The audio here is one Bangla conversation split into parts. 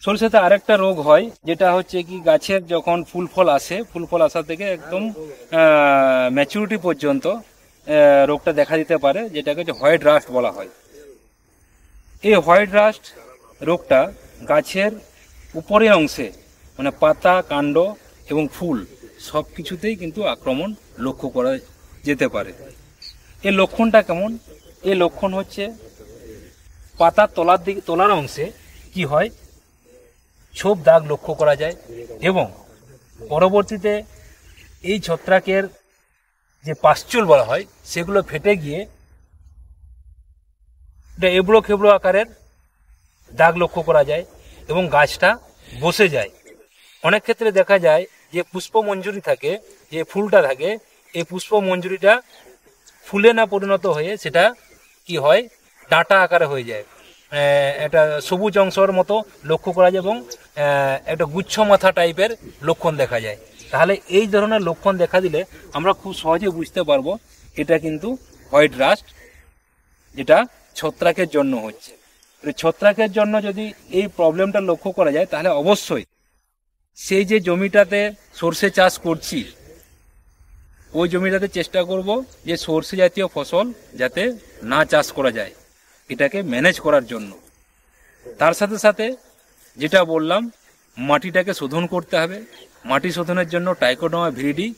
সরষেতে আরেকটা রোগ হয়, যেটা হচ্ছে কি গাছের যখন ফুল ফল আসে, ফুল ফল আসা থেকে একদম ম্যাচুরিটি পর্যন্ত রোগটা দেখা দিতে পারে, যেটাকে হচ্ছে হোয়াইট রাস্ট বলা হয়। এই হোয়াইট রাস্ট রোগটা গাছের উপরের অংশে মানে পাতা, কাণ্ড এবং ফুল সব কিছুতেই কিন্তু আক্রমণ লক্ষ্য করা যেতে পারে। এর লক্ষণটা কেমন? এই লক্ষণ হচ্ছে পাতার তলার অংশে কি হয়, ছোপ দাগ লক্ষ্য করা যায় এবং পরবর্তীতে এই ছত্রাকের যে পাস্চুল বলা হয় সেগুলো ফেটে গিয়ে এবড়ো খেবড়ো আকারের দাগ লক্ষ্য করা যায় এবং গাছটা বসে যায়। অনেক ক্ষেত্রে দেখা যায় যে পুষ্পমঞ্জুরি থাকে, যে ফুলটা থাকে, এই পুষ্পমঞ্জুরিটা ফুলে না পরিণত হয়ে সেটা কি হয়, ডাঁটা আকারে হয়ে যায়, একটা সবুজ অংশের মতো লক্ষ্য করা যায় এবং একটা গুচ্ছ মাথা টাইপের লক্ষণ দেখা যায়। তাহলে এই ধরনের লক্ষণ দেখা দিলে আমরা খুব সহজে বুঝতে পারবো এটা কিন্তু হোয়াইট রাস্ট, যেটা ছত্রাকের জন্য হচ্ছে। ছত্রাকের জন্য যদি এই প্রবলেমটা লক্ষ্য করা যায় তাহলে অবশ্যই সেই যে জমিটাতে সর্ষে চাষ করছি ওই জমিটাতে চেষ্টা করব যে সর্ষে জাতীয় ফসল যাতে না চাষ করা যায়, এটাকে ম্যানেজ করার জন্য। তার সাথে সাথে যেটা বললাম, মাটিটাকে শোধন করতে হবে। মাটি শোধনের জন্য ট্রাইকোডার্মা ভিরিডি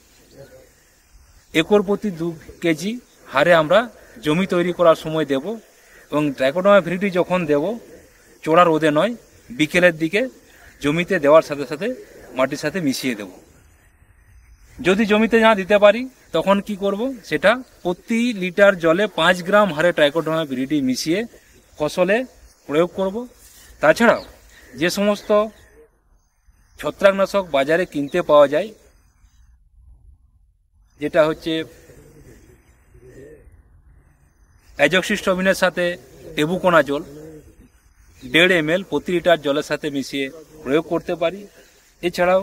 একর প্রতি 2 কেজি হারে আমরা জমি তৈরি করার সময় দেব এবং ট্রাইকোডার্মা ভিরিডি যখন দেব চড়া রোদে নয়, বিকেলের দিকে জমিতে দেওয়ার সাথে সাথে মাটির সাথে মিশিয়ে দেব। যদি জমিতে না দিতে পারি তখন কি করব, সেটা প্রতি লিটার জলে 5 গ্রাম হারে ট্রাইকোডার্মা ভিরিডি মিশিয়ে ফসলে প্রয়োগ করব। তাছাড়াও যে সমস্ত ছত্রাকনাশক বাজারে কিনতে পাওয়া যায়, যেটা হচ্ছে অ্যাজোক্সিস্ট্রোবিনের সাথে টেবুকোনাজোল 1.5 ml প্রতি লিটার জলের সাথে মিশিয়ে প্রয়োগ করতে পারি। এছাড়াও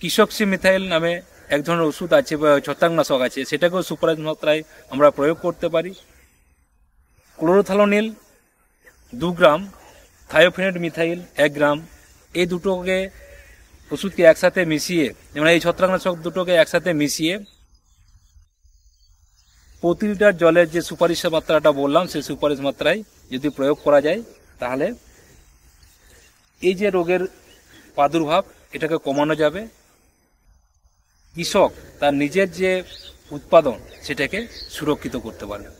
কিসক্সিমিথাইল নামে এক ধরনের ওষুধ আছে বা ছত্রাকনাশক আছে, সেটাকেও সুপারাইজ মাত্রায় আমরা প্রয়োগ করতে পারি। ক্লোরোথালোনিল 2 গ্রাম, থায়োফেনেট মিথাইল 1 গ্রাম, এই দুটোকে ওষুধকে একসাথে মিশিয়ে, মানে এই ছত্রাকনাশক দুটোকে একসাথে মিশিয়ে প্রতি লিটার জলের যে সুপারিশ মাত্রাটা বললাম সেই সুপারিশ মাত্রায় যদি প্রয়োগ করা যায় তাহলে এই যে রোগের প্রাদুর্ভাব এটাকে কমানো যাবে। কৃষক তার নিজের যে উৎপাদন সেটাকে সুরক্ষিত করতে পারবে।